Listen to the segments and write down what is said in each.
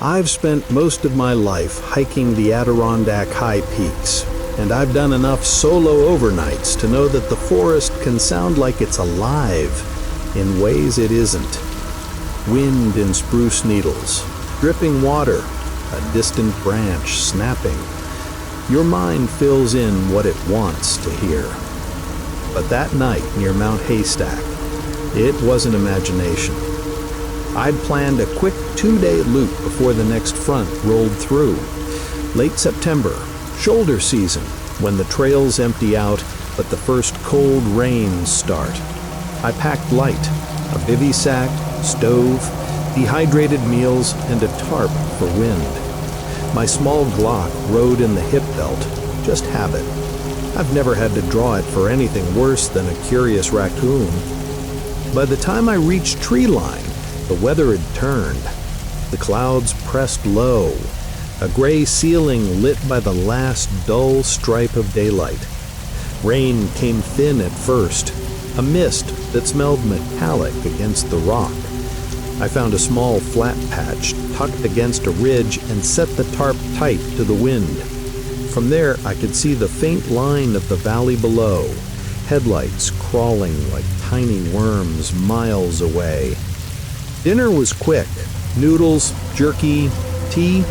I've spent most of my life hiking the Adirondack high peaks, and I've done enough solo overnights to know that the forest can sound like it's alive in ways it isn't. Wind in spruce needles, dripping water, a distant branch snapping. Your mind fills in what it wants to hear. But that night near Mount Haystack, it wasn't imagination. I'd planned a quick 2-day loop before the next front rolled through. Late September, shoulder season, when the trails empty out, but the first cold rains start. I packed light, a bivy sack, stove, dehydrated meals, and a tarp for wind. My small Glock rode in the hip belt, just habit. I've never had to draw it for anything worse than a curious raccoon. By the time I reached tree line, the weather had turned. The clouds pressed low, a gray ceiling lit by the last dull stripe of daylight. Rain came thin at first, a mist that smelled metallic against the rock. I found a small flat patch tucked against a ridge and set the tarp tight to the wind. From there, I could see the faint line of the valley below, headlights crawling like tiny worms miles away. Dinner was quick. Noodles, jerky, tea.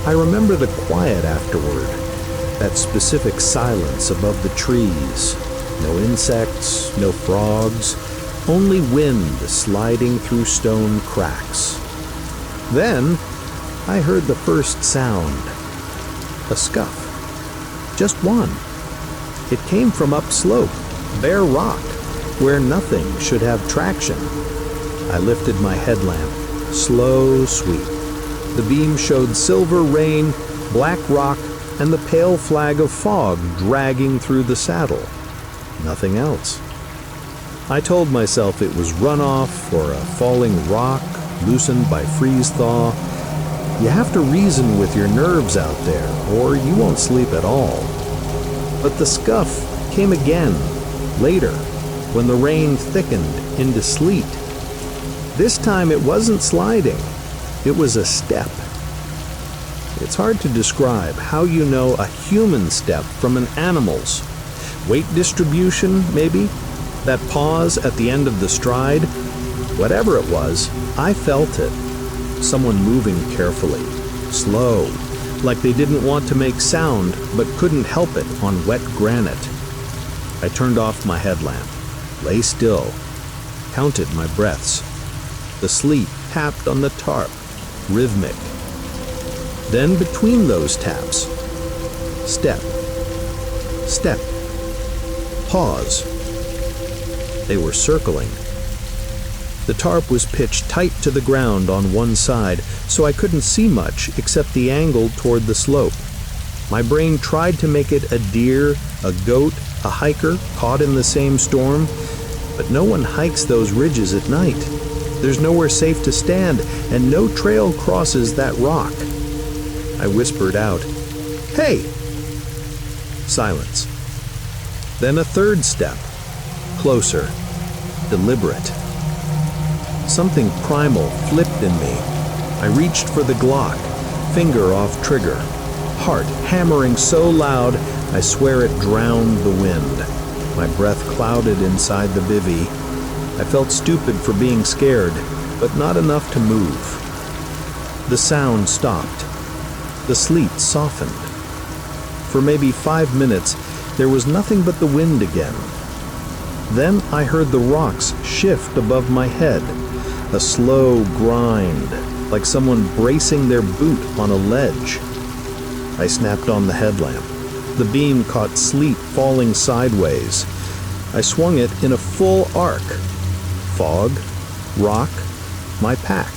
I remember the quiet afterward, that specific silence above the trees. No insects, no frogs, only wind sliding through stone cracks. Then I heard the first sound, a scuff. Just one. It came from upslope, bare rock, where nothing should have traction. I lifted my headlamp, slow sweep. The beam showed silver rain, black rock, and the pale flag of fog dragging through the saddle. Nothing else. I told myself it was runoff or a falling rock loosened by freeze-thaw. You have to reason with your nerves out there, or you won't sleep at all. But the scuff came again, later, when the rain thickened into sleet. This time it wasn't sliding, it was a step. It's hard to describe how you know a human step from an animal's. Weight distribution, maybe? That pause at the end of the stride? Whatever it was, I felt it. Someone moving carefully, slow, like they didn't want to make sound but couldn't help it on wet granite. I turned off my headlamp, lay still, counted my breaths. The sleet tapped on the tarp, rhythmic. Then between those taps, step, step, pause. They were circling. The tarp was pitched tight to the ground on one side, so I couldn't see much except the angle toward the slope. My brain tried to make it a deer, a goat, a hiker caught in the same storm, but no one hikes those ridges at night. There's nowhere safe to stand, and no trail crosses that rock. I whispered out, "Hey!" Silence. Then a third step, closer, deliberate. Something primal flipped in me. I reached for the Glock, finger off trigger, heart hammering so loud I swear it drowned the wind. My breath clouded inside the bivvy. I felt stupid for being scared, but not enough to move. The sound stopped. The sleet softened. For maybe 5 minutes, there was nothing but the wind again. Then I heard the rocks shift above my head, a slow grind, like someone bracing their boot on a ledge. I snapped on the headlamp. The beam caught sleet falling sideways. I swung it in a full arc. Fog, rock, my pack.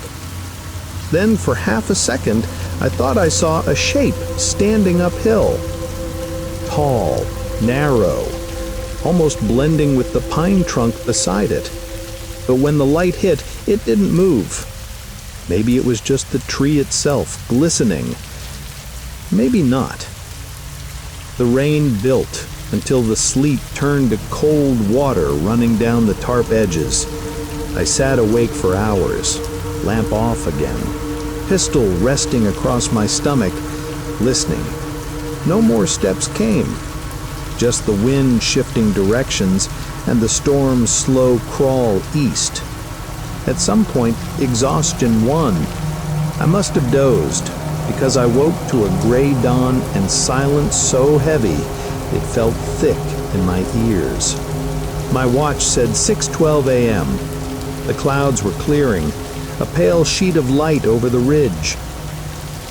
Then for half a second, I thought I saw a shape standing uphill. Tall, narrow, almost blending with the pine trunk beside it. But when the light hit, it didn't move. Maybe it was just the tree itself, glistening. Maybe not. The rain built until the sleet turned to cold water running down the tarp edges. I sat awake for hours, lamp off again. pistol resting across my stomach, listening. No more steps came, just the wind shifting directions and the storm's slow crawl east. At some point, exhaustion won. I must have dozed, because I woke to a gray dawn and silence so heavy it felt thick in my ears. My watch said 6:12 a.m. The clouds were clearing, a pale sheet of light over the ridge.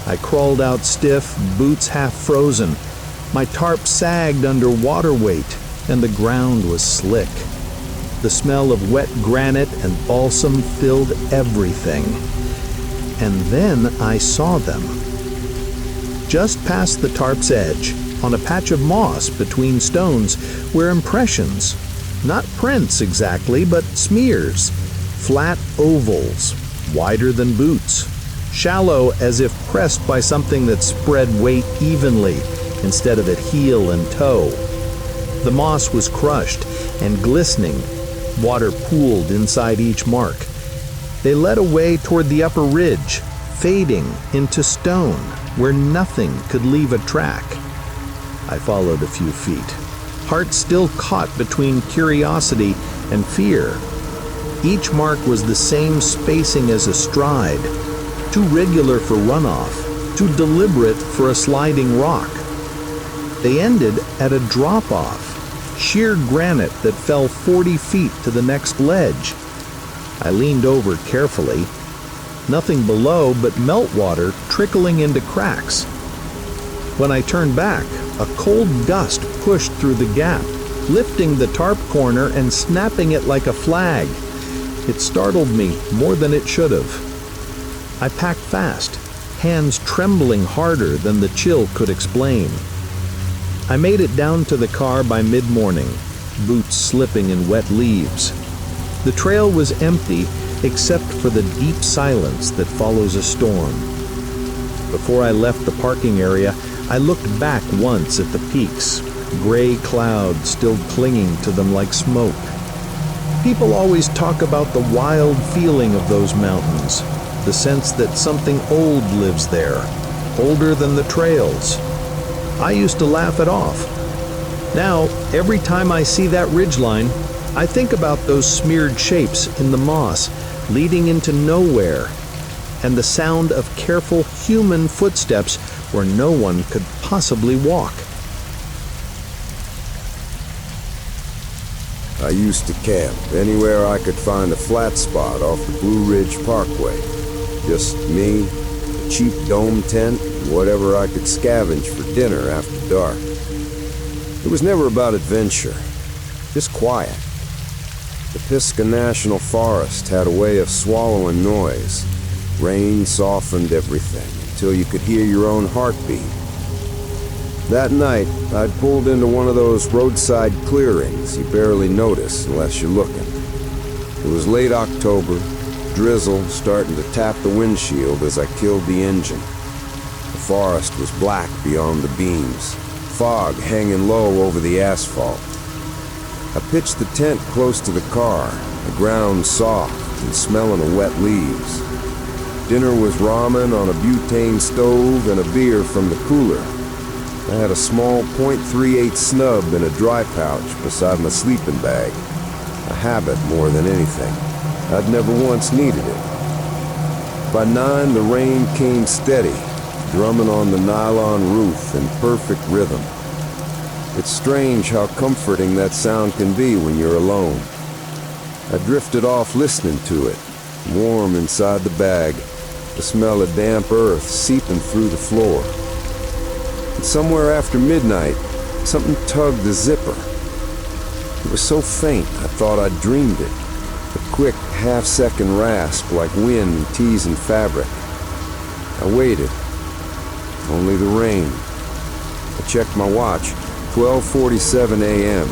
I crawled out stiff, boots half frozen. My tarp sagged under water weight, and the ground was slick. The smell of wet granite and balsam filled everything. And then I saw them. Just past the tarp's edge, on a patch of moss between stones, were impressions. Not prints exactly, but smears. Flat ovals, wider than boots. Shallow as if pressed by something that spread weight evenly instead of at heel and toe. The moss was crushed and glistening. Water pooled inside each mark. They led away toward the upper ridge, fading into stone where nothing could leave a track. I followed a few feet, heart still caught between curiosity and fear. Each mark was the same spacing as a stride, too regular for runoff, too deliberate for a sliding rock. They ended at a drop-off, sheer granite that fell 40 feet to the next ledge. I leaned over carefully. Nothing below but meltwater trickling into cracks. When I turned back, a cold gust pushed through the gap, lifting the tarp corner and snapping it like a flag. It startled me more than it should have. I packed fast, hands trembling harder than the chill could explain. I made it down to the car by mid-morning, boots slipping in wet leaves. The trail was empty except for the deep silence that follows a storm. Before I left the parking area, I looked back once at the peaks, gray clouds still clinging to them like smoke. People always talk about the wild feeling of those mountains, the sense that something old lives there, older than the trails. I used to laugh it off. Now, every time I see that ridgeline, I think about those smeared shapes in the moss leading into nowhere, and the sound of careful human footsteps where no one could possibly walk. I used to camp anywhere I could find a flat spot off the Blue Ridge Parkway. Just me, a cheap dome tent, and whatever I could scavenge for dinner after dark. It was never about adventure, just quiet. The Pisgah National Forest had a way of swallowing noise. Rain softened everything until you could hear your own heartbeat. That night, I'd pulled into one of those roadside clearings you barely notice unless you're looking. It was late October, drizzle starting to tap the windshield as I killed the engine. The forest was black beyond the beams, fog hanging low over the asphalt. I pitched the tent close to the car, the ground soft and smelling of wet leaves. Dinner was ramen on a butane stove and a beer from the cooler. I had a small .38 snub in a dry pouch beside my sleeping bag. A habit more than anything. I'd never once needed it. By 9, the rain came steady, drumming on the nylon roof in perfect rhythm. It's strange how comforting that sound can be when you're alone. I drifted off listening to it, warm inside the bag, the smell of damp earth seeping through the floor. And somewhere after midnight, something tugged the zipper. It was so faint I thought I'd dreamed it. A quick half-second rasp like wind teasing fabric. I waited. Only the rain. I checked my watch. 12:47 a.m.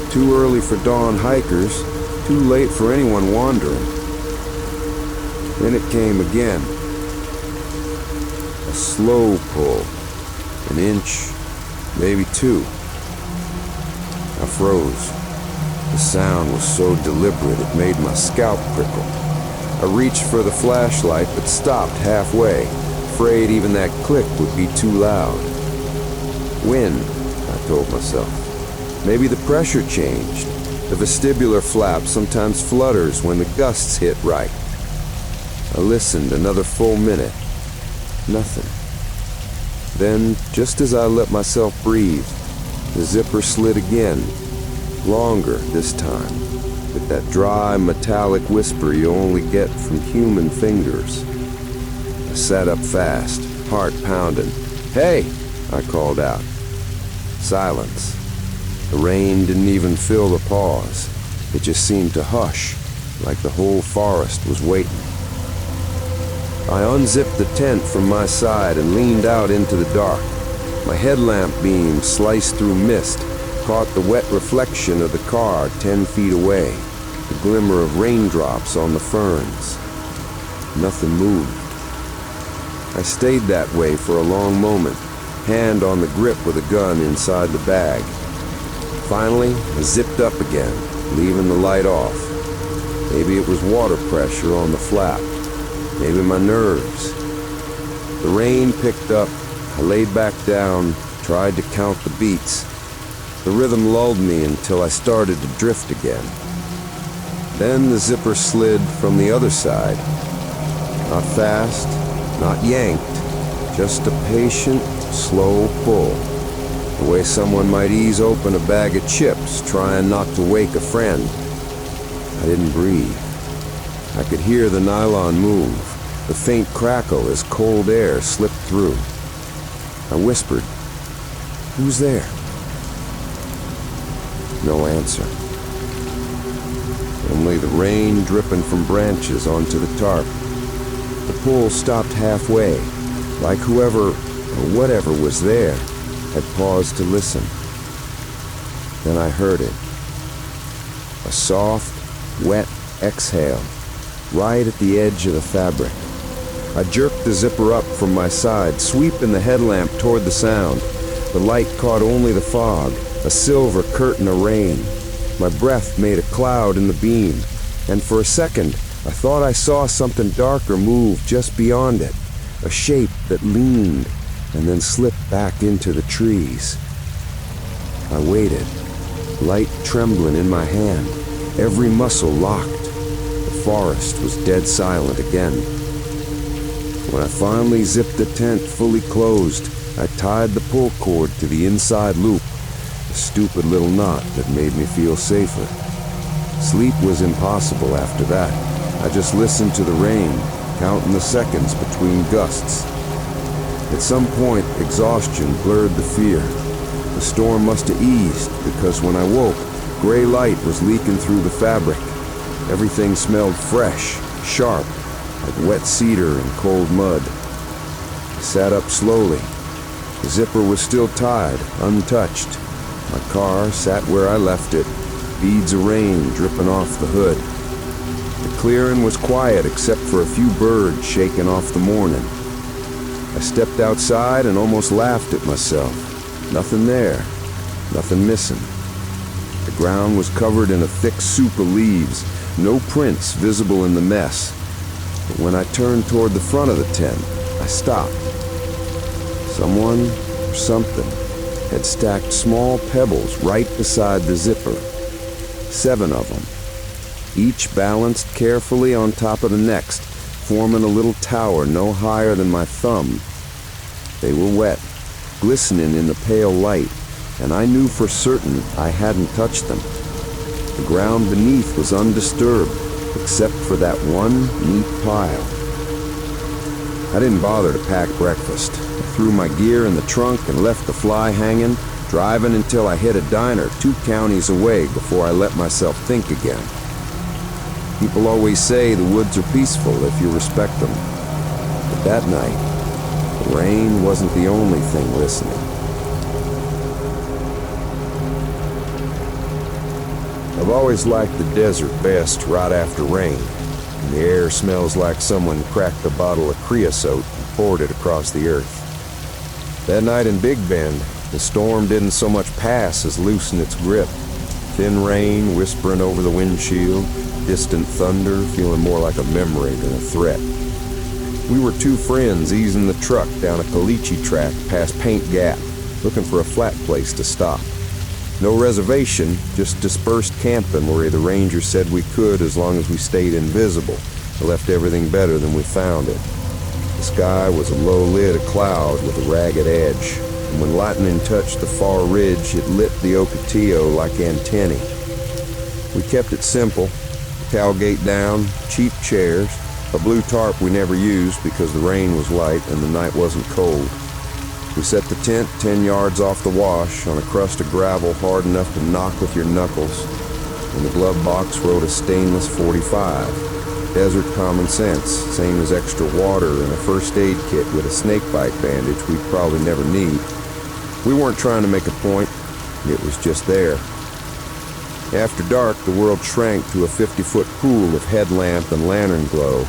Too early for dawn hikers, too late for anyone wandering. Then it came again. A slow pull. An inch, maybe 2. I froze. The sound was so deliberate it made my scalp prickle. I reached for the flashlight but stopped halfway, afraid even that click would be too loud. Wind, I told myself. Maybe the pressure changed. The vestibular flap sometimes flutters when the gusts hit right. I listened another full minute. Nothing. Then, just as I let myself breathe, the zipper slid again. Longer this time, with that dry, metallic whisper you only get from human fingers. I sat up fast, heart pounding. "Hey!" I called out. Silence. The rain didn't even fill the pause. It just seemed to hush, like the whole forest was waiting. I unzipped the tent from my side and leaned out into the dark. My headlamp beam sliced through mist, caught the wet reflection of the car 10 feet away, the glimmer of raindrops on the ferns. Nothing moved. I stayed that way for a long moment, hand on the grip with a gun inside the bag. Finally, I zipped up again, leaving the light off. Maybe it was water pressure on the flap. Maybe my nerves. The rain picked up. I laid back down, tried to count the beats. The rhythm lulled me until I started to drift again. Then the zipper slid from the other side. Not fast, not yanked, just a patient, slow pull. The way someone might ease open a bag of chips, trying not to wake a friend. I didn't breathe. I could hear the nylon move, the faint crackle as cold air slipped through. I whispered, "Who's there?" No answer. Only the rain dripping from branches onto the tarp. The pull stopped halfway, like whoever or whatever was there had paused to listen. Then I heard it. A soft, wet exhale, right at the edge of the fabric. I jerked the zipper up from my side, sweeping the headlamp toward the sound. The light caught only the fog, a silver curtain of rain. My breath made a cloud in the beam, and for a second, I thought I saw something darker move just beyond it, a shape that leaned and then slipped back into the trees. I waited, light trembling in my hand, every muscle locked. The forest was dead silent again. When I finally zipped the tent fully closed, I tied the pull cord to the inside loop, a stupid little knot that made me feel safer. Sleep was impossible after that. I just listened to the rain, counting the seconds between gusts. At some point, exhaustion blurred the fear. The storm must have eased, because when I woke, gray light was leaking through the fabric. Everything smelled fresh, sharp, like wet cedar and cold mud. I sat up slowly. The zipper was still tied, untouched. My car sat where I left it, beads of rain dripping off the hood. The clearing was quiet except for a few birds shaking off the morning. I stepped outside and almost laughed at myself. Nothing there, nothing missing. The ground was covered in a thick soup of leaves, no prints visible in the mess. But when I turned toward the front of the tent, I stopped. Someone or something had stacked small pebbles right beside the zipper. 7 of them, each balanced carefully on top of the next, forming a little tower no higher than my thumb. They were wet, glistening in the pale light, and I knew for certain I hadn't touched them. The ground beneath was undisturbed, except for that one neat pile. I didn't bother to pack breakfast. I threw my gear in the trunk and left the fly hanging, driving until I hit a diner 2 counties away before I let myself think again. People always say the woods are peaceful if you respect them. But that night, the rain wasn't the only thing listening. I've always liked the desert best right after rain. And the air smells like someone cracked a bottle of creosote and poured it across the earth. That night in Big Bend, the storm didn't so much pass as loosen its grip. Thin rain whispering over the windshield, distant thunder feeling more like a memory than a threat. We were two friends easing the truck down a caliche track past Paint Gap, looking for a flat place to stop. No reservation, just dispersed camping where the ranger said we could as long as we stayed invisible. I left everything better than we found it. The sky was a low lid of cloud with a ragged edge, and when lightning touched the far ridge, it lit the Ocotillo like antennae. We kept it simple, tailgate down, cheap chairs, a blue tarp we never used because the rain was light and the night wasn't cold. We set the tent 10 yards off the wash on a crust of gravel hard enough to knock with your knuckles. In the glove box rode a stainless .45. Desert common sense, same as extra water and a first aid kit with a snakebite bandage we'd probably never need. We weren't trying to make a point, it was just there. After dark, the world shrank to a 50-foot pool of headlamp and lantern glow.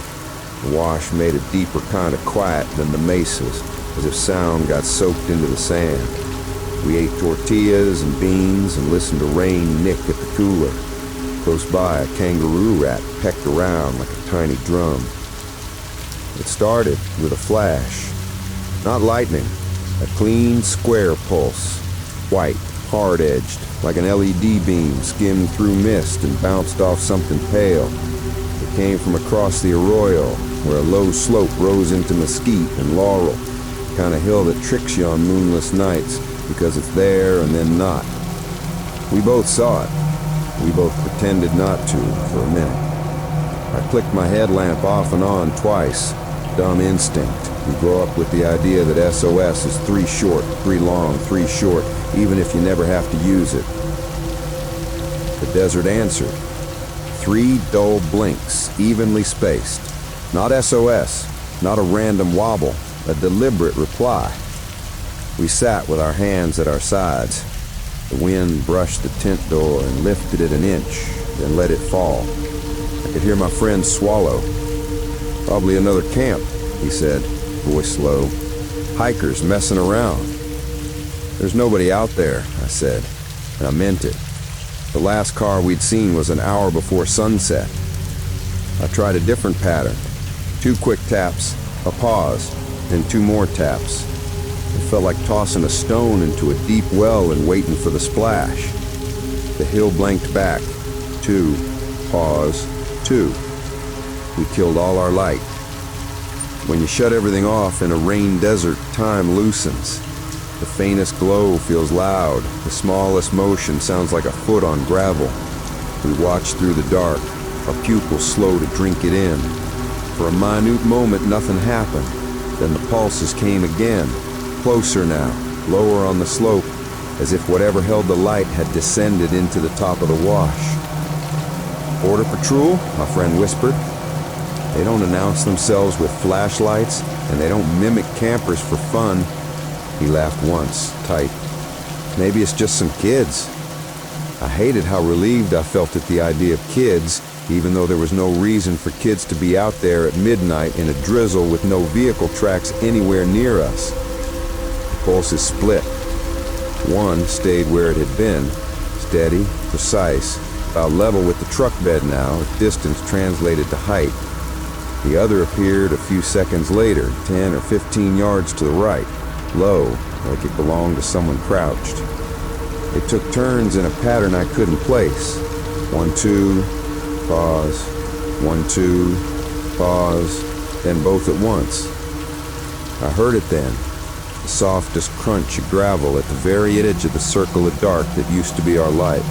The wash made a deeper kind of quiet than the mesas, as if sound got soaked into the sand. We ate tortillas and beans and listened to rain nick at the cooler. Close by, a kangaroo rat pecked around like a tiny drum. It started with a flash. Not lightning, a clean, square pulse. White, hard-edged, like an LED beam skimmed through mist and bounced off something pale. It came from across the arroyo, where a low slope rose into mesquite and laurel, the kind of hill that tricks you on moonless nights because it's there and then not. We both saw it. We both pretended not to for a minute. I clicked my headlamp off and on twice. Dumb instinct. You grow up with the idea that SOS is 3 short, 3 long, 3 short, even if you never have to use it. The desert answered. 3 dull blinks, evenly spaced. Not SOS, not a random wobble, a deliberate reply. We sat with our hands at our sides. The wind brushed the tent door and lifted it an inch, then let it fall. I could hear my friend swallow. Probably another camp, he said, voice low. Hikers messing around. There's nobody out there, I said, and I meant it. The last car we'd seen was an hour before sunset. I tried a different pattern. 2 quick taps, a pause, then 2 more taps. It felt like tossing a stone into a deep well and waiting for the splash. The hill blanked back. 2, pause, 2. We killed all our light. When you shut everything off in a rain desert, time loosens. The faintest glow feels loud. The smallest motion sounds like a foot on gravel. We watch through the dark, our pupils slow to drink it in. For a minute moment, nothing happened. Then the pulses came again, closer now, lower on the slope, as if whatever held the light had descended into the top of the wash. Border Patrol, my friend whispered. They don't announce themselves with flashlights, and they don't mimic campers for fun. He laughed once, tight. Maybe it's just some kids. I hated how relieved I felt at the idea of kids, even though there was no reason for kids to be out there at midnight in a drizzle with no vehicle tracks anywhere near us. The pulses split. One stayed where it had been, steady, precise, about level with the truck bed now, if distance translated to height. The other appeared a few seconds later, 10 or 15 yards to the right, low, like it belonged to someone crouched. They took turns in a pattern I couldn't place. 1, 2, pause, 1, 2, pause, then both at once. I heard it then, the softest crunch of gravel at the very edge of the circle of dark that used to be our light.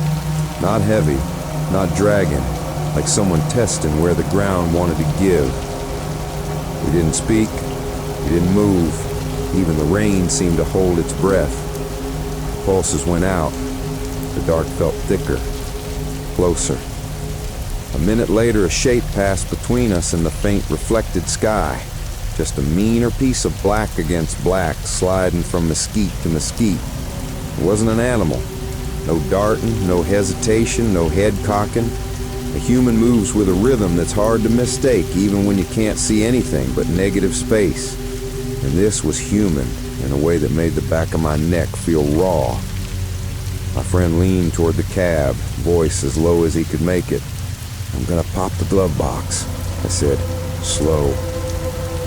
Not heavy, not dragging, like someone testing where the ground wanted to give. We didn't speak, we didn't move. Even the rain seemed to hold its breath. Pulses went out. The dark felt thicker, closer. A minute later, a shape passed between us and the faint reflected sky. Just a meaner piece of black against black, sliding from mesquite to mesquite. It wasn't an animal. No darting, no hesitation, no head cocking. A human moves with a rhythm that's hard to mistake, even when you can't see anything but negative space. And this was human, in a way that made the back of my neck feel raw. My friend leaned toward the cab, voice as low as he could make it. I'm gonna pop the glove box, I said, slow.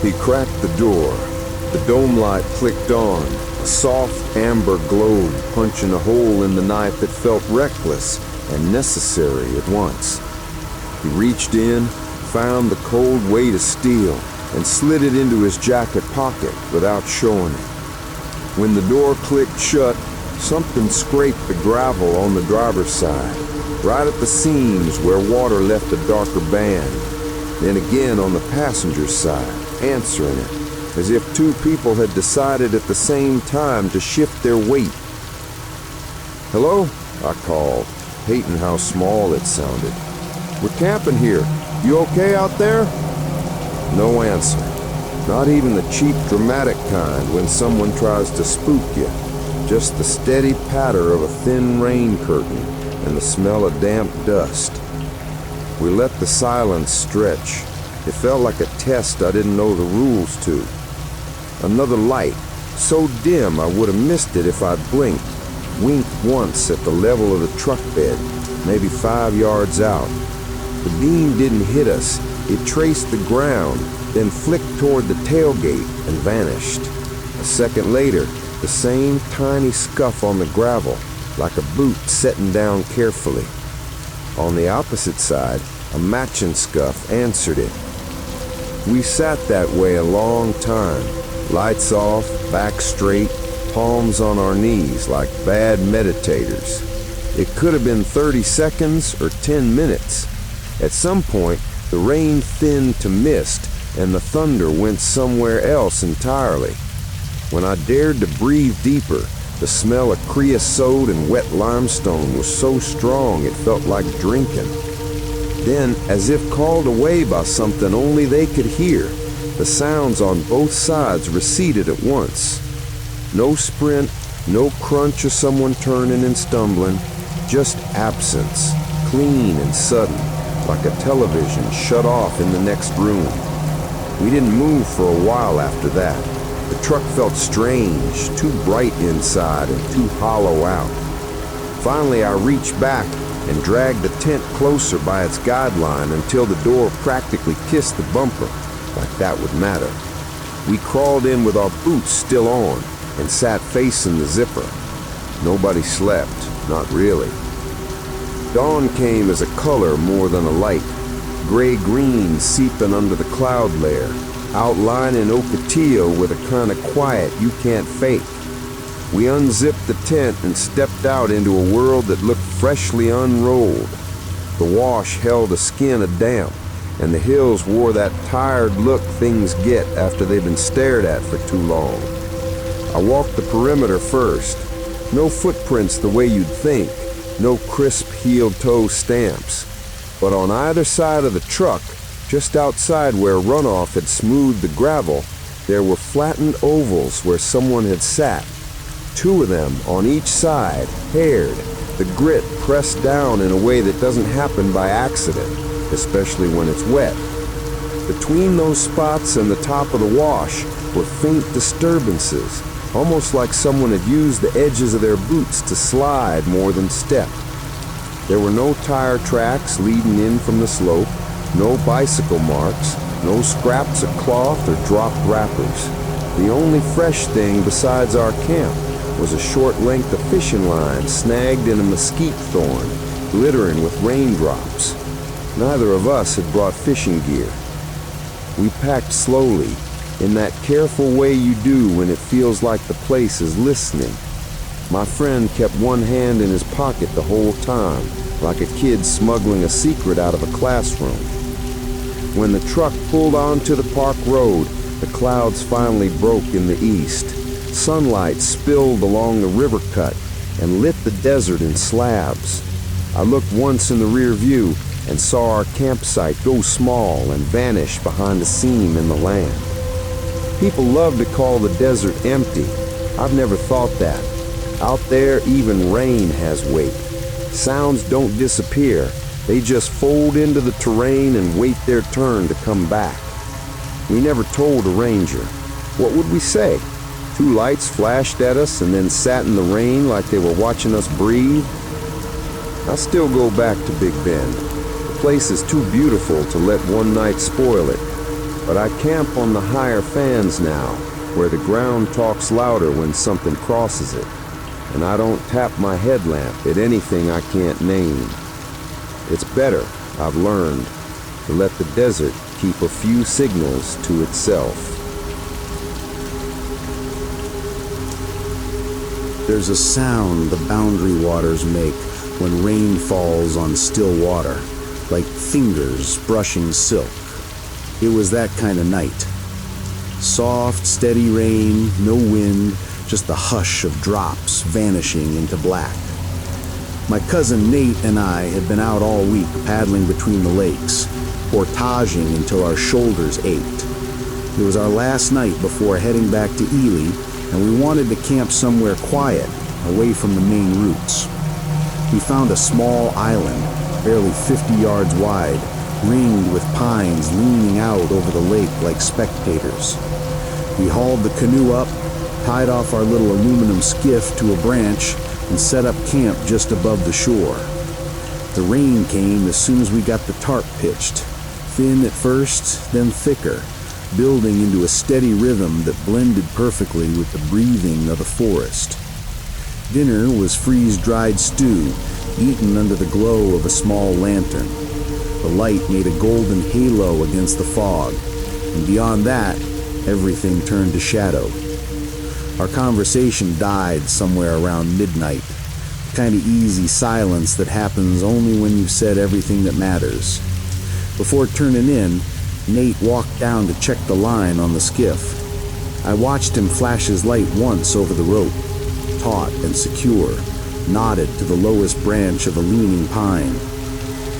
He cracked the door. The dome light clicked on, a soft amber globe punching a hole in the night that felt reckless and necessary at once. He reached in, found the cold weight of steel, and slid it into his jacket pocket without showing it. When the door clicked shut, something scraped the gravel on the driver's side, right at the seams where water left a darker band, then again on the passenger's side, answering it, as if two people had decided at the same time to shift their weight. "Hello?" I called, hating how small it sounded. "We're camping here. You okay out there?" No answer. Not even the cheap dramatic kind when someone tries to spook you. Just the steady patter of a thin rain curtain and the smell of damp dust. We let the silence stretch. It felt like a test I didn't know the rules to. Another light, so dim I would have missed it if I'd blinked. Winked once at the level of the truck bed, maybe 5 yards out. The beam didn't hit us. It traced the ground, then flicked toward the tailgate and vanished. A second later, the same tiny scuff on the gravel, like a boot setting down carefully. On the opposite side, a matching scuff answered it. We sat that way a long time, lights off, back straight, palms on our knees like bad meditators. It could have been 30 seconds or 10 minutes. At some point, the rain thinned to mist and the thunder went somewhere else entirely. When I dared to breathe deeper, the smell of creosote and wet limestone was so strong it felt like drinking. Then, as if called away by something only they could hear, the sounds on both sides receded at once. No sprint, no crunch of someone turning and stumbling, just absence, clean and sudden, like a television shut off in the next room. We didn't move for a while after that. The truck felt strange, too bright inside and too hollow out. Finally, I reached back and dragged the tent closer by its guideline until the door practically kissed the bumper, like that would matter. We crawled in with our boots still on and sat facing the zipper. Nobody slept, not really. Dawn came as a color more than a light, gray-green seeping under the cloud layer, outlining Ocotillo with a kind of quiet you can't fake. We unzipped the tent and stepped out into a world that looked freshly unrolled. The wash held a skin of damp, and the hills wore that tired look things get after they've been stared at for too long. I walked the perimeter first. No footprints the way you'd think, no crisp heel-toe stamps. But on either side of the truck, just outside where runoff had smoothed the gravel, there were flattened ovals where someone had sat. 2 of them on each side, haired, the grit pressed down in a way that doesn't happen by accident, especially when it's wet. Between those spots and the top of the wash were faint disturbances, almost like someone had used the edges of their boots to slide more than step. There were no tire tracks leading in from the slope, no bicycle marks, no scraps of cloth or dropped wrappers. The only fresh thing besides our camp was a short length of fishing line snagged in a mesquite thorn, glittering with raindrops. Neither of us had brought fishing gear. We packed slowly, in that careful way you do when it feels like the place is listening. My friend kept one hand in his pocket the whole time, like a kid smuggling a secret out of a classroom. When the truck pulled onto the park road, the clouds finally broke in the east. Sunlight spilled along the river cut and lit the desert in slabs. I looked once in the rear view and saw our campsite go small and vanish behind a seam in the land. People love to call the desert empty. I've never thought that. Out there, even rain has weight. Sounds don't disappear. They just fold into the terrain and wait their turn to come back. We never told a ranger. What would we say? 2 lights flashed at us and then sat in the rain like they were watching us breathe? I still go back to Big Bend. The place is too beautiful to let one night spoil it, but I camp on the higher fans now, where the ground talks louder when something crosses it, and I don't tap my headlamp at anything I can't name. It's better, I've learned, to let the desert keep a few signals to itself. There's a sound the boundary waters make when rain falls on still water, like fingers brushing silk. It was that kind of night. Soft, steady rain, no wind, just the hush of drops vanishing into black. My cousin Nate and I had been out all week paddling between the lakes, portaging until our shoulders ached. It was our last night before heading back to Ely, and we wanted to camp somewhere quiet, away from the main routes. We found a small island, barely 50 yards wide, ringed with pines leaning out over the lake like spectators. We hauled the canoe up, tied off our little aluminum skiff to a branch, and set up camp just above the shore. The rain came as soon as we got the tarp pitched, thin at first, then thicker, building into a steady rhythm that blended perfectly with the breathing of the forest. Dinner was freeze-dried stew, eaten under the glow of a small lantern. The light made a golden halo against the fog, and beyond that, everything turned to shadow. Our conversation died somewhere around midnight, the kind of easy silence that happens only when you've said everything that matters. Before turning in, Nate walked down to check the line on the skiff. I watched him flash his light once over the rope, taut and secure, nodded to the lowest branch of a leaning pine.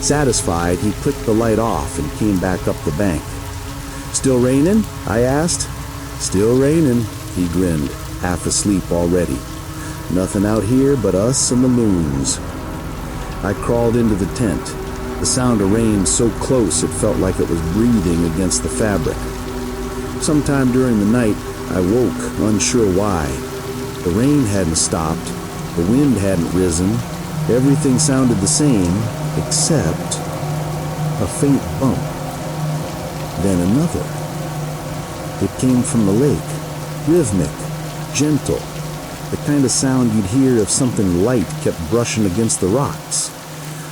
Satisfied, he clicked the light off and came back up the bank. "Still raining?" I asked. "Still raining," he grinned, half asleep already. "Nothing out here but us and the moons." I crawled into the tent, the sound of rain so close it felt like it was breathing against the fabric. Sometime during the night, I woke, unsure why. The rain hadn't stopped, the wind hadn't risen, everything sounded the same, except a faint bump. Then another. It came from the lake, rhythmic, gentle, the kind of sound you'd hear if something light kept brushing against the rocks.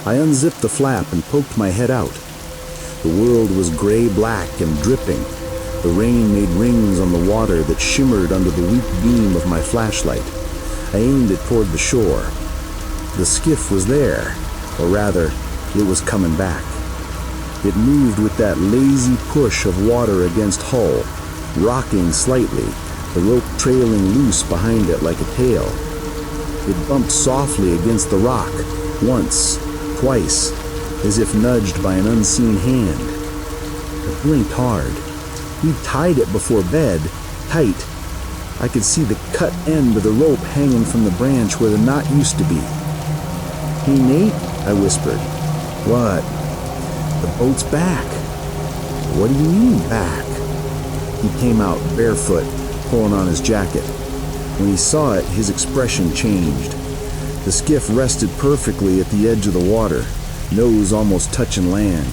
I unzipped the flap and poked my head out. The world was gray-black and dripping. The rain made rings on the water that shimmered under the weak beam of my flashlight. I aimed it toward the shore. The skiff was there, or rather, it was coming back. It moved with that lazy push of water against hull, rocking slightly, the rope trailing loose behind it like a tail. It bumped softly against the rock, once, twice, as if nudged by an unseen hand. It blinked hard. We'd tied it before bed, tight. I could see the cut end of the rope hanging from the branch where the knot used to be. "Hey, Nate," I whispered. "What?" "The boat's back." "What do you mean, back?" He came out barefoot, pulling on his jacket. When he saw it, his expression changed. The skiff rested perfectly at the edge of the water, nose almost touching land.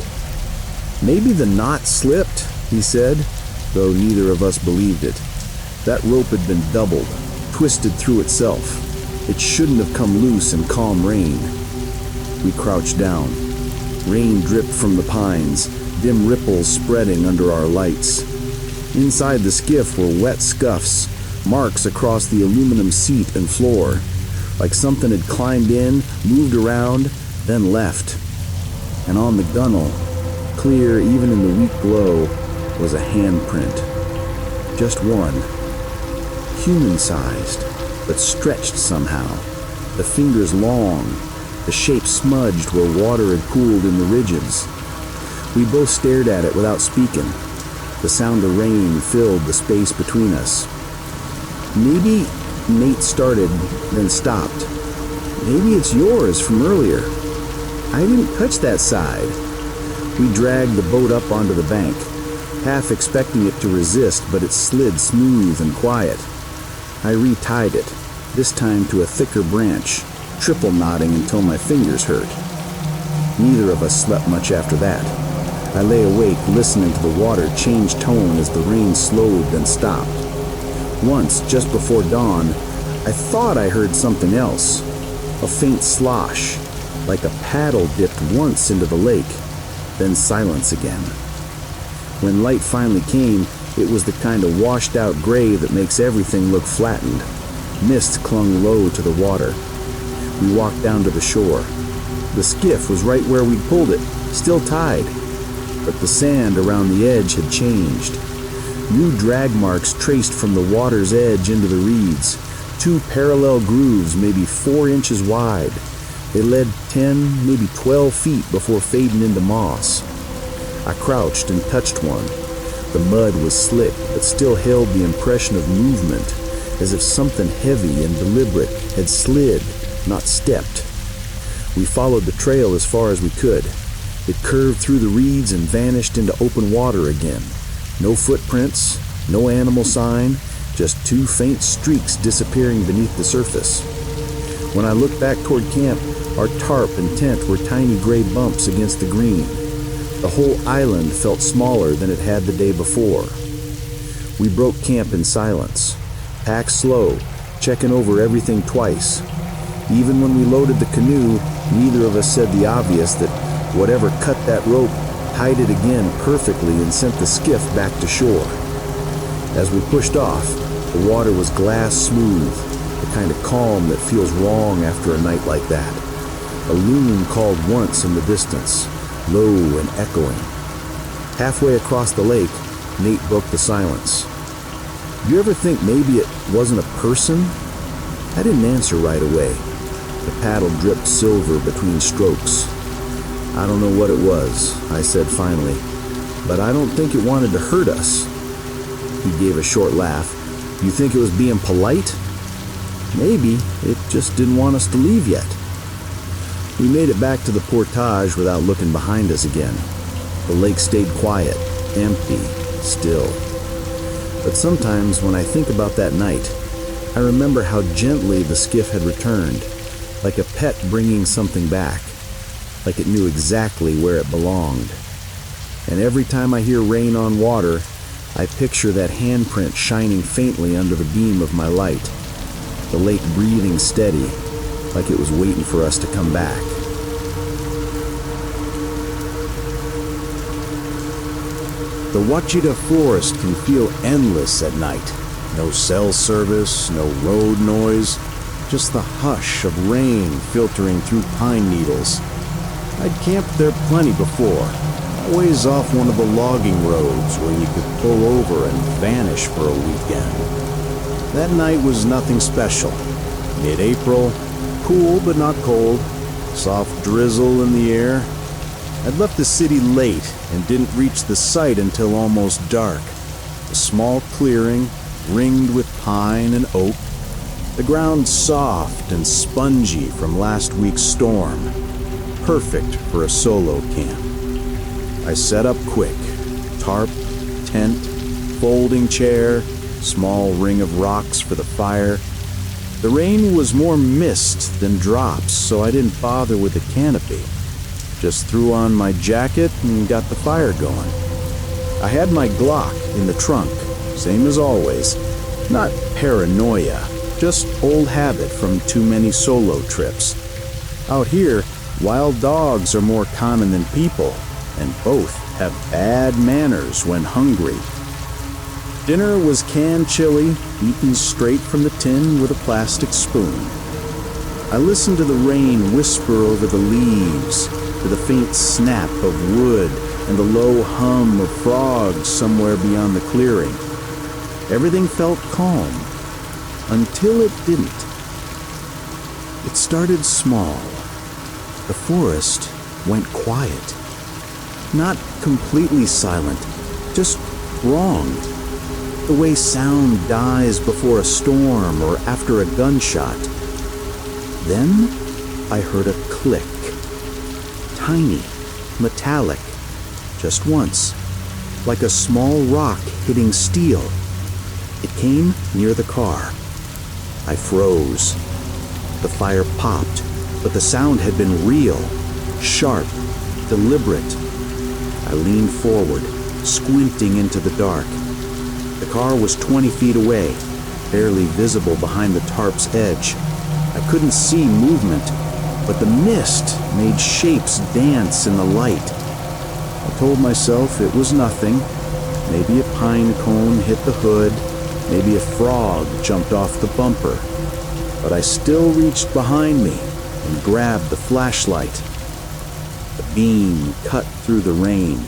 "Maybe the knot slipped," he said, though neither of us believed it. That rope had been doubled, twisted through itself. It shouldn't have come loose in calm rain. We crouched down. Rain dripped from the pines, dim ripples spreading under our lights. Inside the skiff were wet scuffs, marks across the aluminum seat and floor, like something had climbed in, moved around, then left. And on the gunnel, clear even in the weak glow, was a handprint. Just one. Human-sized, but stretched somehow. The fingers long, the shape smudged where water had cooled in the ridges. We both stared at it without speaking. The sound of rain filled the space between us. "Maybe," Nate started, then stopped. "Maybe it's yours from earlier. I didn't touch that side." We dragged the boat up onto the bank, half expecting it to resist, but it slid smooth and quiet. I retied it, this time to a thicker branch, triple knotting until my fingers hurt. Neither of us slept much after that. I lay awake listening to the water change tone as the rain slowed then stopped. Once, just before dawn, I thought I heard something else. A faint slosh, like a paddle dipped once into the lake, then silence again. When light finally came, it was the kind of washed-out gray that makes everything look flattened. Mist clung low to the water. We walked down to the shore. The skiff was right where we'd pulled it, still tied. But the sand around the edge had changed. New drag marks traced from the water's edge into the reeds. 2 parallel grooves, maybe 4 inches wide. They led 10, maybe 12 feet before fading into moss. I crouched and touched one. The mud was slick, but still held the impression of movement, as if something heavy and deliberate had slid, not stepped. We followed the trail as far as we could. It curved through the reeds and vanished into open water again. No footprints, no animal sign, just 2 faint streaks disappearing beneath the surface. When I looked back toward camp, our tarp and tent were tiny gray bumps against the green. The whole island felt smaller than it had the day before. We broke camp in silence, packed slow, checking over everything twice. Even when we loaded the canoe, neither of us said the obvious that whatever cut that rope tied it again perfectly and sent the skiff back to shore. As we pushed off, the water was glass smooth, the kind of calm that feels wrong after a night like that. A loon called once in the distance, low and echoing. Halfway across the lake, Nate broke the silence. You ever think maybe it wasn't a person? I didn't answer right away. The paddle dripped silver between strokes. I don't know what it was, I said finally, but I don't think it wanted to hurt us. He gave a short laugh. You think it was being polite? Maybe. It just didn't want us to leave yet. We made it back to the portage without looking behind us again. The lake stayed quiet, empty, still. But sometimes when I think about that night, I remember how gently the skiff had returned, like a pet bringing something back, like it knew exactly where it belonged. And every time I hear rain on water, I picture that handprint shining faintly under the beam of my light, the lake breathing steady, like it was waiting for us to come back. The Ouachita Forest can feel endless at night. No cell service, no road noise, just the hush of rain filtering through pine needles. I'd camped there plenty before, always off one of the logging roads where you could pull over and vanish for a weekend. That night was nothing special. Mid-April, cool but not cold, soft drizzle in the air. I'd left the city late and didn't reach the site until almost dark. A small clearing, ringed with pine and oak. The ground soft and spongy from last week's storm. Perfect for a solo camp. I set up quick. Tarp, tent, folding chair, small ring of rocks for the fire. The rain was more mist than drops, so I didn't bother with the canopy. Just threw on my jacket and got the fire going. I had my Glock in the trunk, same as always. Not paranoia, just old habit from too many solo trips. Out here, wild dogs are more common than people, and both have bad manners when hungry. Dinner was canned chili, eaten straight from the tin with a plastic spoon. I listened to the rain whisper over the leaves, to the faint snap of wood and the low hum of frogs somewhere beyond the clearing. Everything felt calm, until it didn't. It started small. The forest went quiet. Not completely silent, just wrong. The way sound dies before a storm or after a gunshot. Then I heard a click. Tiny, metallic, just once, like a small rock hitting steel. It came near the car. I froze. The fire popped, but the sound had been real, sharp, deliberate. I leaned forward, squinting into the dark. The car was 20 feet away, barely visible behind the tarp's edge. I couldn't see movement, but the mist made shapes dance in the light. I told myself it was nothing. Maybe a pine cone hit the hood, maybe a frog jumped off the bumper. But I still reached behind me and grabbed the flashlight. The beam cut through the rain.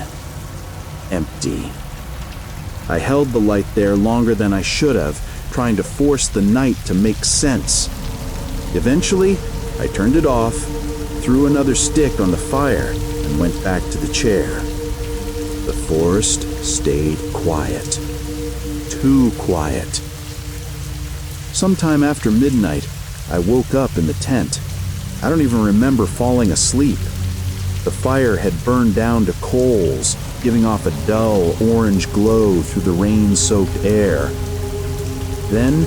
Empty. I held the light there longer than I should have, trying to force the night to make sense. Eventually, I turned it off, threw another stick on the fire, and went back to the chair. The forest stayed quiet. Too quiet. Sometime after midnight, I woke up in the tent. I don't even remember falling asleep. The fire had burned down to coals, giving off a dull orange glow through the rain-soaked air. Then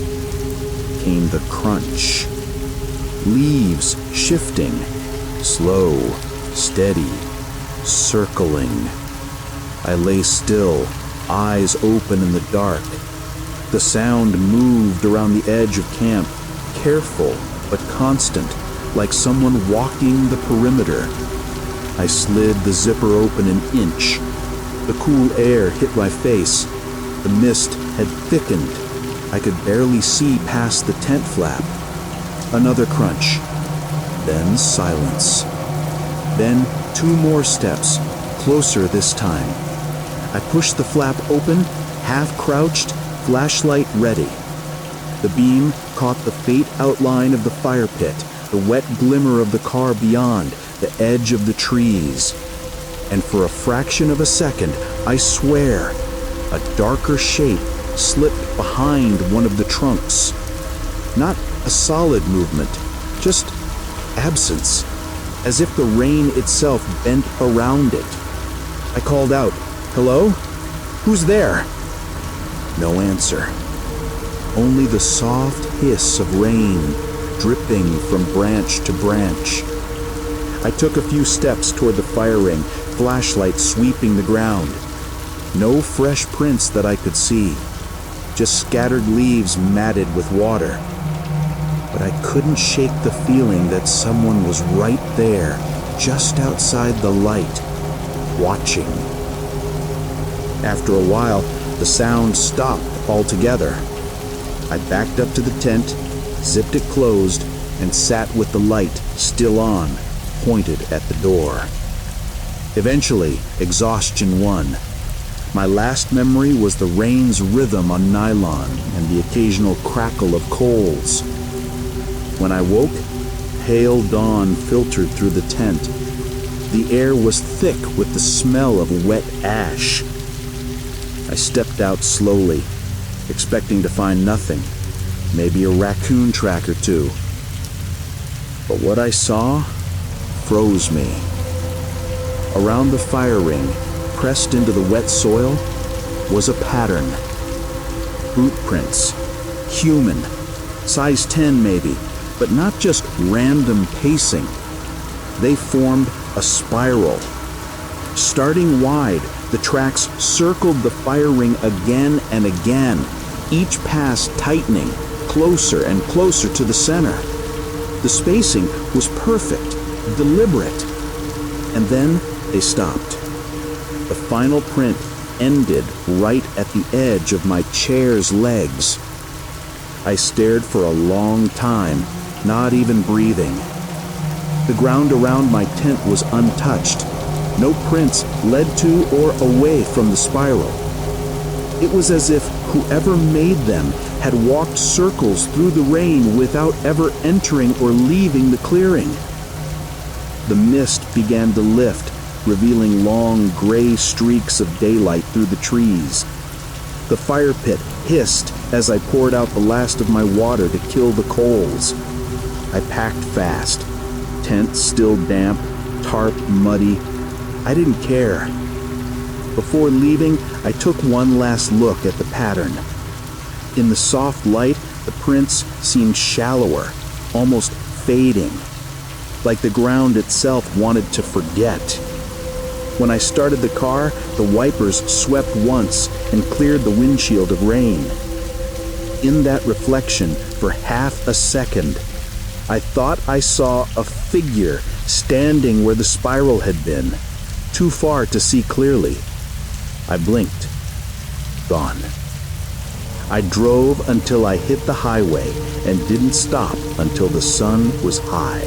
came the crunch. Leaves shifting, slow, steady, circling. I lay still, eyes open in the dark. The sound moved around the edge of camp, careful but constant, like someone walking the perimeter. I slid the zipper open an inch. The cool air hit my face. The mist had thickened. I could barely see past the tent flap. Another crunch. Then silence. Then 2 more steps, closer this time. I pushed the flap open, half crouched, flashlight ready. The beam caught the faint outline of the fire pit, the wet glimmer of the car beyond, the edge of the trees. And for a fraction of a second, I swear, a darker shape slipped behind one of the trunks. Not a solid movement, just absence, as if the rain itself bent around it. I called out, "Hello? Who's there?" No answer. Only the soft hiss of rain dripping from branch to branch. I took a few steps toward the fire ring, flashlight sweeping the ground. No fresh prints that I could see, just scattered leaves matted with water. But I couldn't shake the feeling that someone was right there, just outside the light, watching. After a while, the sound stopped altogether. I backed up to the tent, zipped it closed, and sat with the light still on, pointed at the door. Eventually, exhaustion won. My last memory was the rain's rhythm on nylon and the occasional crackle of coals. When I woke, pale dawn filtered through the tent. The air was thick with the smell of wet ash. I stepped out slowly, expecting to find nothing, maybe a raccoon track or two. But what I saw froze me. Around the fire ring, pressed into the wet soil, was a pattern. Boot prints, human, size 10 maybe, but not just random pacing. They formed a spiral. Starting wide, the tracks circled the fire ring again and again, each pass tightening, closer and closer to the center. The spacing was perfect, deliberate. And then they stopped. The final print ended right at the edge of my chair's legs. I stared for a long time, not even breathing. The ground around my tent was untouched. No prints led to or away from the spiral. It was as if whoever made them had walked circles through the rain without ever entering or leaving the clearing. The mist began to lift, revealing long gray streaks of daylight through the trees. The fire pit hissed as I poured out the last of my water to kill the coals. I packed fast. Tent still damp, tarp muddy. I didn't care. Before leaving, I took one last look at the pattern. In the soft light, the prints seemed shallower, almost fading. like the ground itself wanted to forget. When I started the car, the wipers swept once and cleared the windshield of rain. In that reflection, for half a second, I thought I saw a figure standing where the spiral had been, too far to see clearly. I blinked. Gone. I drove until I hit the highway and didn't stop until the sun was high.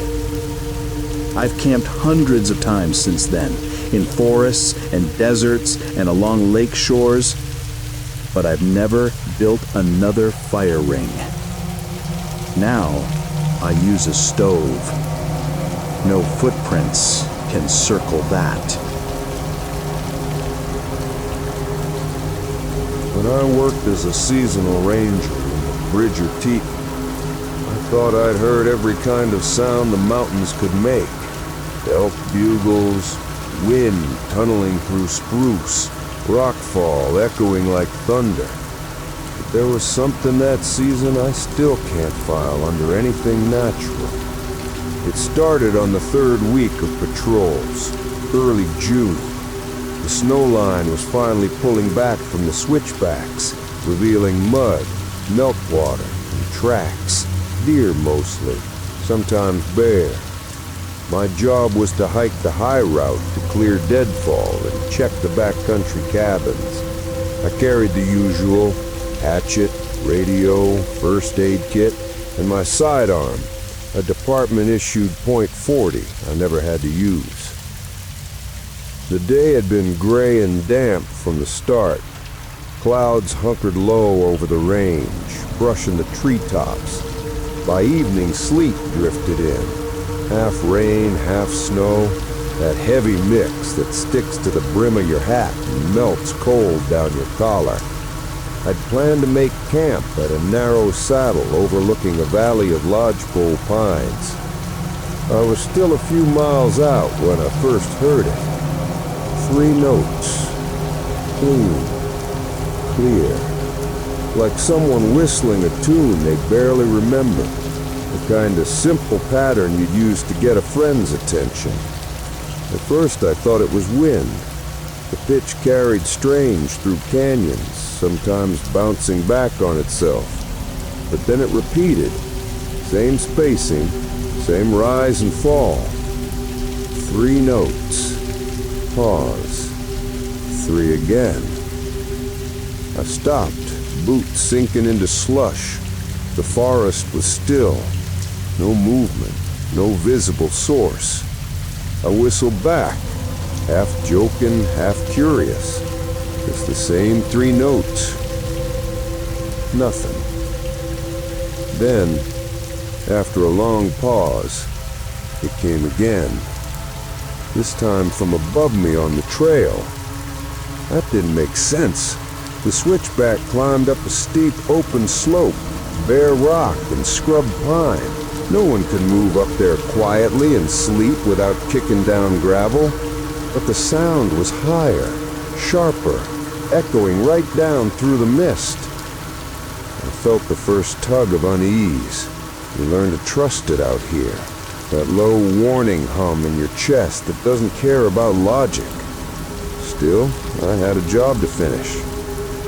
I've camped hundreds of times since then, in forests and deserts and along lake shores, but I've never built another fire ring. Now, I use a stove. No footprints can circle that. When I worked as a seasonal ranger in Bridger Teton, I thought I'd heard every kind of sound the mountains could make. Elk bugles, wind tunneling through spruce, rockfall echoing like thunder. But there was something that season I still can't file under anything natural. It started on the third week of patrols, early June. The snow line was finally pulling back from the switchbacks, revealing mud, meltwater, and tracks, deer mostly, sometimes bear. My job was to hike the high route to clear deadfall and check the backcountry cabins. I carried the usual hatchet, radio, first aid kit, and my sidearm, a department-issued .40 I never had to use. The day had been gray and damp from the start. Clouds hunkered low over the range, brushing the treetops. By evening, sleet drifted in. Half rain, half snow, that heavy mix that sticks to the brim of your hat and melts cold down your collar. I'd planned to make camp at a narrow saddle overlooking a valley of lodgepole pines. I was still a few miles out when I first heard it. 3 notes. Clean. Clear. Like someone whistling a tune they barely remember. The kind of simple pattern you'd use to get a friend's attention. At first I thought it was wind. The pitch carried strange through canyons, sometimes bouncing back on itself. But then it repeated. Same spacing, same rise and fall. 3 notes. Pause. 3 again. I stopped, boots sinking into slush. The forest was still. No movement, no visible source. I whistled back, half joking, half curious. It's the same 3 notes. Nothing. Then, after a long pause, it came again. This time from above me on the trail. That didn't make sense. The switchback climbed up a steep, open slope, bare rock and scrub pine. No one could move up there quietly and sleep without kicking down gravel. But the sound was higher, sharper, echoing right down through the mist. I felt the first tug of unease. You learn to trust it out here. That low warning hum in your chest that doesn't care about logic. Still, I had a job to finish.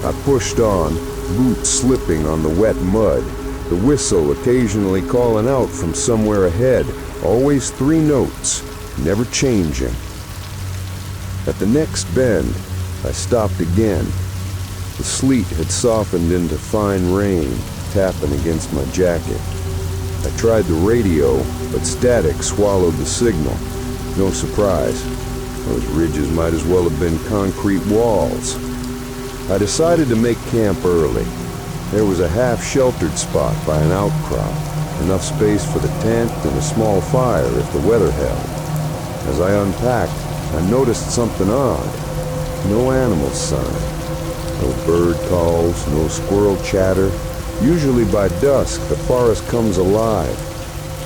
I pushed on, boots slipping on the wet mud, the whistle occasionally calling out from somewhere ahead, always 3 notes, never changing. At the next bend, I stopped again. The sleet had softened into fine rain, tapping against my jacket. I tried the radio, but static swallowed the signal. No surprise. Those ridges might as well have been concrete walls. I decided to make camp early. There was a half-sheltered spot by an outcrop, enough space for the tent and a small fire if the weather held. As I unpacked, I noticed something odd. No animal sign. No bird calls, no squirrel chatter. Usually by dusk, the forest comes alive.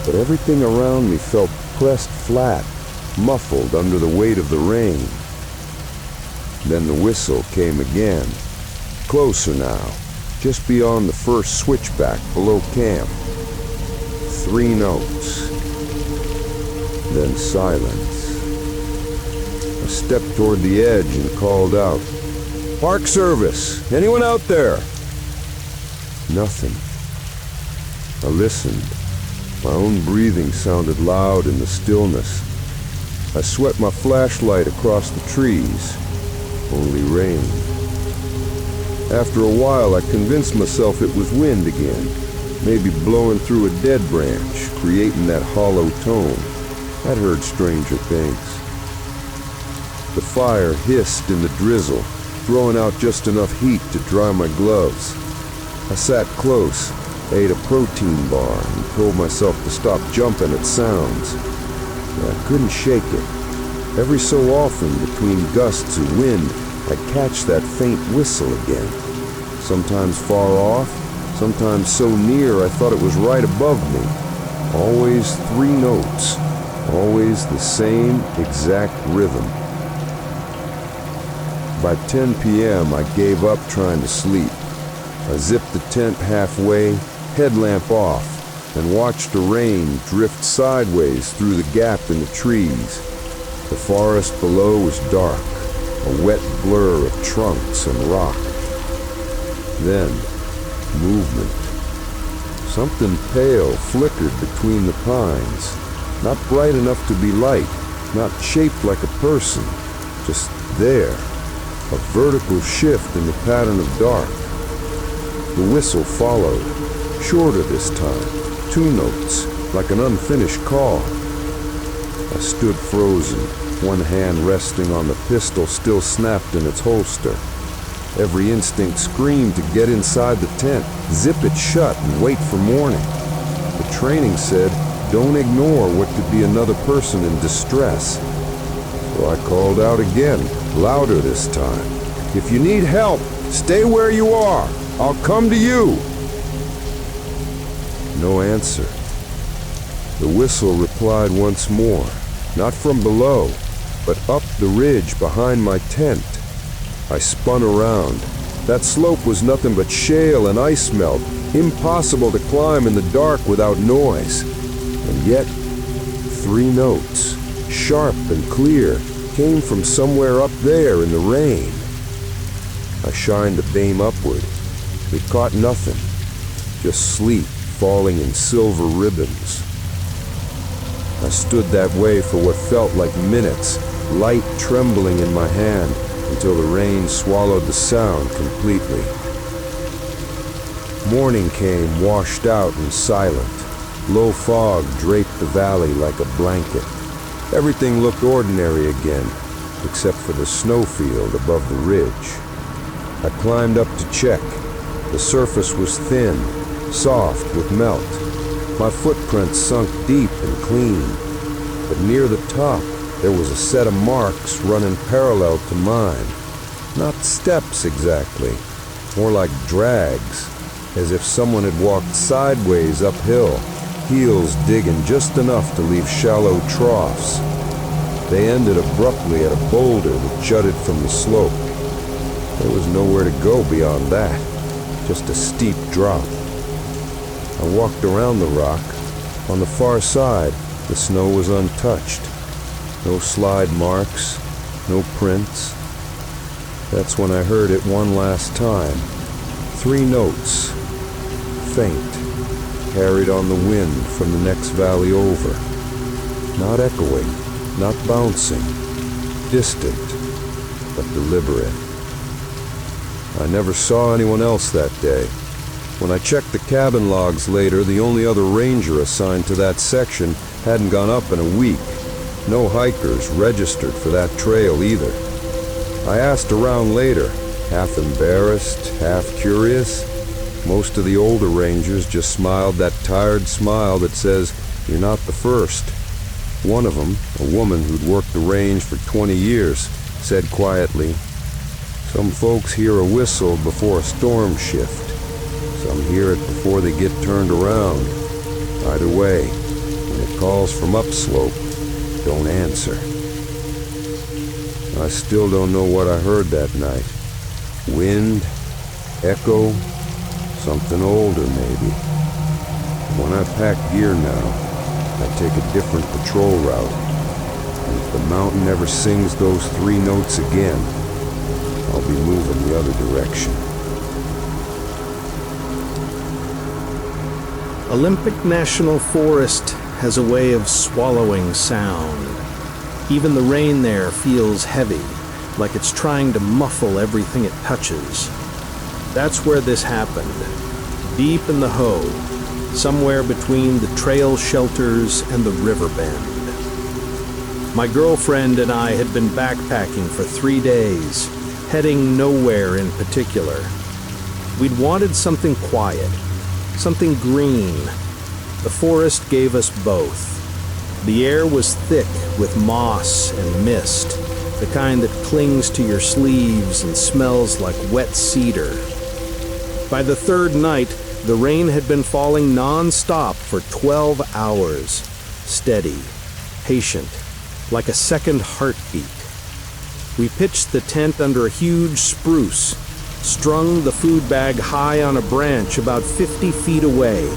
But everything around me felt pressed flat, muffled under the weight of the rain. Then the whistle came again. Closer now, just beyond the first switchback below camp. 3 notes. Then silence. I stepped toward the edge and called out, "Park Service! Anyone out there?" Nothing. I listened. My own breathing sounded loud in the stillness. I swept my flashlight across the trees. Only rain. After a while, I convinced myself it was wind again, maybe blowing through a dead branch, creating that hollow tone. I'd heard stranger things. The fire hissed in the drizzle, throwing out just enough heat to dry my gloves. I sat close, ate a protein bar, and told myself to stop jumping at sounds. But I couldn't shake it. Every so often, between gusts of wind, I'd catch that faint whistle again. Sometimes far off, sometimes so near I thought it was right above me. Always 3 notes, always the same exact rhythm. By 10 p.m., I gave up trying to sleep. I zipped the tent halfway, headlamp off, and watched the rain drift sideways through the gap in the trees. The forest below was dark, a wet blur of trunks and rock. Then, movement. Something pale flickered between the pines, not bright enough to be light, not shaped like a person, just there, a vertical shift in the pattern of dark. The whistle followed, shorter this time, 2 notes, like an unfinished call. I stood frozen, one hand resting on the pistol still snapped in its holster. Every instinct screamed to get inside the tent, zip it shut, and wait for morning. The training said, don't ignore what could be another person in distress. So I called out again, louder this time. If you need help, stay where you are. I'll come to you. No answer. The whistle replied once more, not from below, but up the ridge behind my tent. I spun around. That slope was nothing but shale and ice melt, impossible to climb in the dark without noise. And yet, 3 notes, sharp and clear, came from somewhere up there in the rain. I shined the beam upward. It caught nothing, just sleet falling in silver ribbons. I stood that way for what felt like minutes, light trembling in my hand, until the rain swallowed the sound completely. Morning came, washed out and silent. Low fog draped the valley like a blanket. Everything looked ordinary again, except for the snowfield above the ridge. I climbed up to check. The surface was thin, soft with melt. My footprints sunk deep and clean. But near the top, there was a set of marks running parallel to mine. Not steps exactly, more like drags, as if someone had walked sideways uphill, heels digging just enough to leave shallow troughs. They ended abruptly at a boulder that jutted from the slope. There was nowhere to go beyond that, just a steep drop. I walked around the rock. On the far side, the snow was untouched. No slide marks, no prints. That's when I heard it one last time. 3 notes, faint, carried on the wind from the next valley over. Not echoing, not bouncing, distant, but deliberate. I never saw anyone else that day. When I checked the cabin logs later, the only other ranger assigned to that section hadn't gone up in a week. No hikers registered for that trail either. I asked around later, half embarrassed, half curious. Most of the older rangers just smiled that tired smile that says, "You're not the first." One of them, a woman who'd worked the range for 20 years, said quietly, "Some folks hear a whistle before a storm shift. Some hear it before they get turned around. Either way, when it calls from upslope, don't answer." I still don't know what I heard that night. Wind, echo, something older maybe. When I pack gear now, I take a different patrol route. And if the mountain ever sings those 3 notes again, I'll be moving the other direction. Olympic National Forest has a way of swallowing sound. Even the rain there feels heavy, like it's trying to muffle everything it touches. That's where this happened, deep in the Hoh, somewhere between the trail shelters and the river bend. My girlfriend and I had been backpacking for 3 days, heading nowhere in particular. We'd wanted something quiet, something green. The forest gave us both. The air was thick with moss and mist, the kind that clings to your sleeves and smells like wet cedar. By the 3rd night, the rain had been falling non-stop for 12 hours, steady, patient, like a second heartbeat. We pitched the tent under a huge spruce, strung the food bag high on a branch about 50 feet away,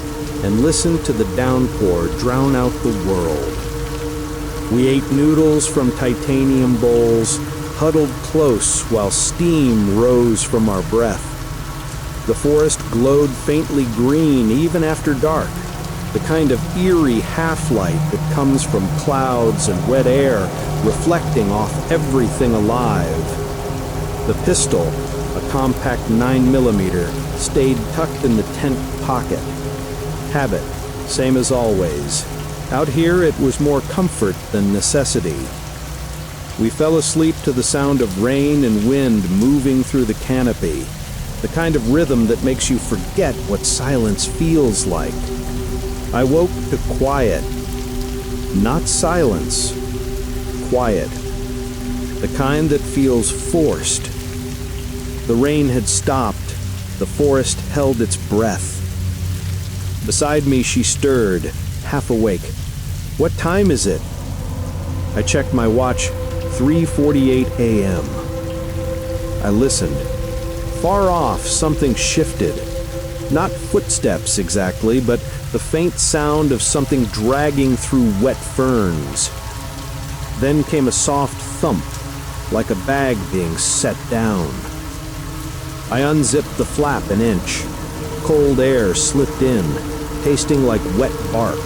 and listened to the downpour drown out the world. We ate noodles from titanium bowls, huddled close while steam rose from our breath. The forest glowed faintly green even after dark, the kind of eerie half-light that comes from clouds and wet air reflecting off everything alive. The pistol, a compact 9mm, stayed tucked in the tent pocket. Habit, same as always. Out here it was more comfort than necessity. We fell asleep to the sound of rain and wind moving through the canopy, the kind of rhythm that makes you forget what silence feels like. I woke to quiet, not silence, quiet, the kind that feels forced. The rain had stopped, the forest held its breath. Beside me she stirred, half awake. "What time is it?" I checked my watch, 3:48 a.m. I listened. Far off, something shifted. Not footsteps exactly, but the faint sound of something dragging through wet ferns. Then came a soft thump, like a bag being set down. I unzipped the flap an inch. Cold air slipped in, tasting like wet bark.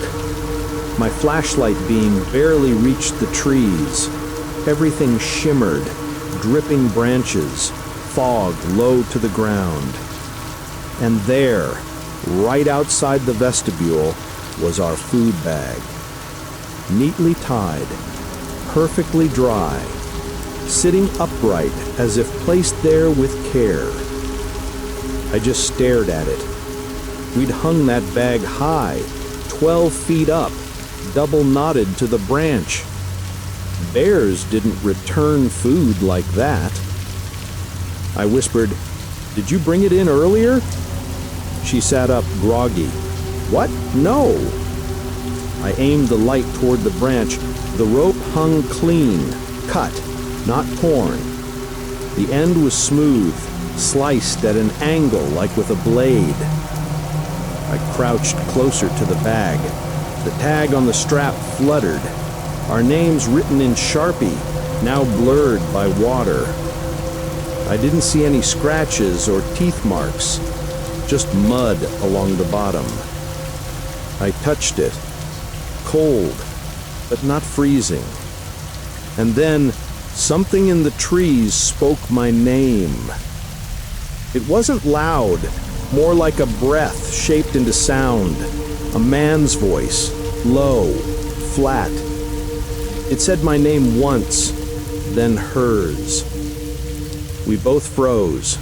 My flashlight beam barely reached the trees. Everything shimmered, dripping branches, fog low to the ground. And there, right outside the vestibule, was our food bag. Neatly tied, perfectly dry, sitting upright as if placed there with care. I just stared at it. We'd hung that bag high, 12 feet up, double knotted to the branch. Bears didn't return food like that. I whispered, "Did you bring it in earlier?" She sat up, groggy. "What? No." I aimed the light toward the branch. The rope hung clean, cut, not torn. The end was smooth, sliced at an angle like with a blade. I crouched closer to the bag. The tag on the strap fluttered. Our names written in Sharpie, now blurred by water. I didn't see any scratches or teeth marks, just mud along the bottom. I touched it, cold, but not freezing. And then something in the trees spoke my name. It wasn't loud, more like a breath shaped into sound, a man's voice, low, flat. It said my name once, then hers. We both froze.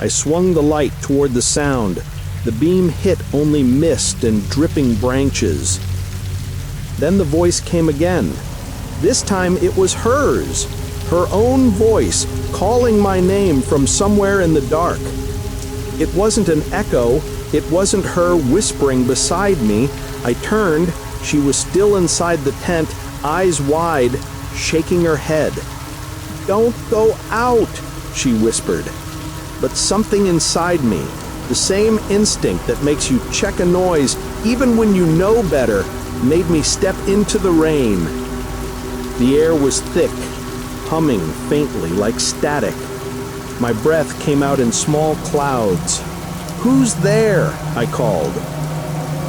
I swung the light toward the sound. The beam hit only mist and dripping branches. Then the voice came again. This time it was hers, her own voice, calling my name from somewhere in the dark. It wasn't an echo. It wasn't her whispering beside me. I turned. She was still inside the tent, eyes wide, shaking her head. "Don't go out," she whispered. But something inside me, the same instinct that makes you check a noise even when you know better, made me step into the rain. The air was thick, humming faintly like static. My breath came out in small clouds. "Who's there?" I called.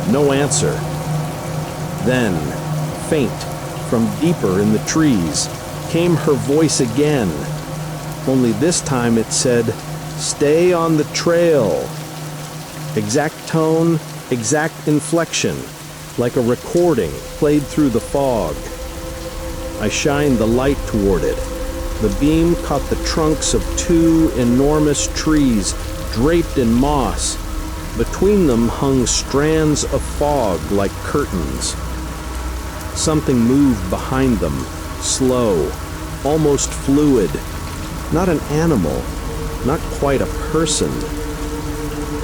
No answer. Then, faint, from deeper in the trees, came her voice again. Only this time it said, "Stay on the trail." Exact tone, exact inflection, like a recording played through the fog. I shined the light toward it. The beam caught the trunks of two enormous trees draped in moss. Between them hung strands of fog like curtains. Something moved behind them, slow, almost fluid. Not an animal, not quite a person.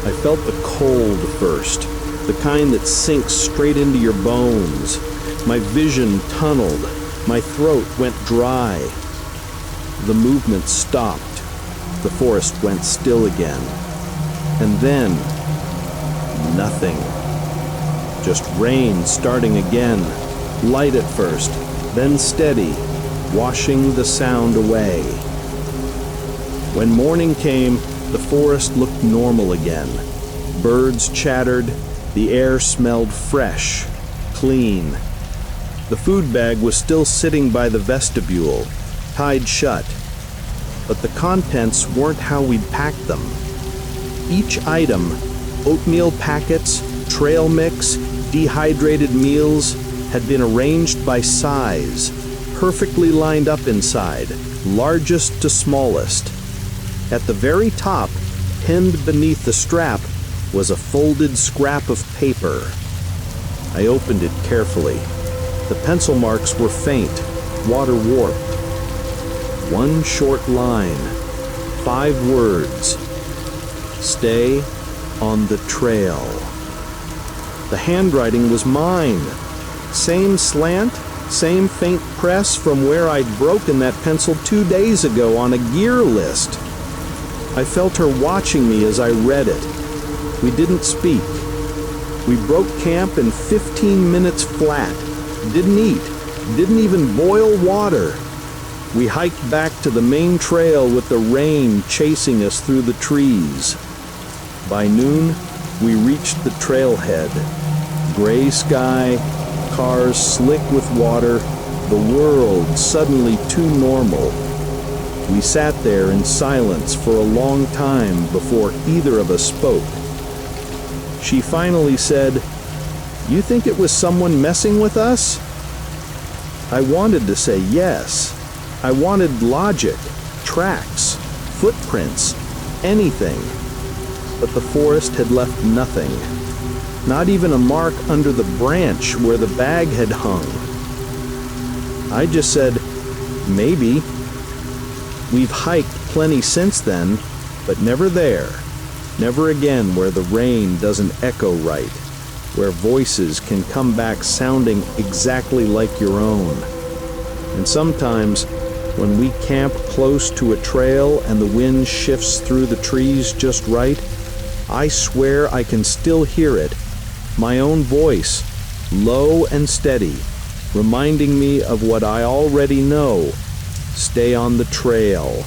I felt the cold first, the kind that sinks straight into your bones. My vision tunneled, my throat went dry. The movement stopped. The forest went still again. And then, nothing. Just rain starting again, light at first, then steady, washing the sound away. When morning came, the forest looked normal again. Birds chattered, the air smelled fresh, clean. The food bag was still sitting by the vestibule, tied shut. But the contents weren't how we'd packed them. Each item, oatmeal packets, trail mix, dehydrated meals, had been arranged by size, perfectly lined up inside, largest to smallest. At the very top, pinned beneath the strap, was a folded scrap of paper. I opened it carefully. The pencil marks were faint, water-warped. One short line, 5 words. Stay on the trail. The handwriting was mine. Same slant, same faint press from where I'd broken that pencil 2 days ago on a gear list. I felt her watching me as I read it. We didn't speak. We broke camp in 15 minutes flat. Didn't eat. Didn't even boil water. We hiked back to the main trail with the rain chasing us through the trees. By noon, we reached the trailhead. Gray sky, cars slick with water, the world suddenly too normal. We sat there in silence for a long time before either of us spoke. She finally said, "You think it was someone messing with us?" I wanted to say yes. I wanted logic, tracks, footprints, anything. But the forest had left nothing. Not even a mark under the branch where the bag had hung. I just said, "Maybe." We've hiked plenty since then, but never there. Never again where the rain doesn't echo right, where voices can come back sounding exactly like your own. And sometimes, when we camp close to a trail and the wind shifts through the trees just right, I swear I can still hear it, my own voice, low and steady, reminding me of what I already know: stay on the trail.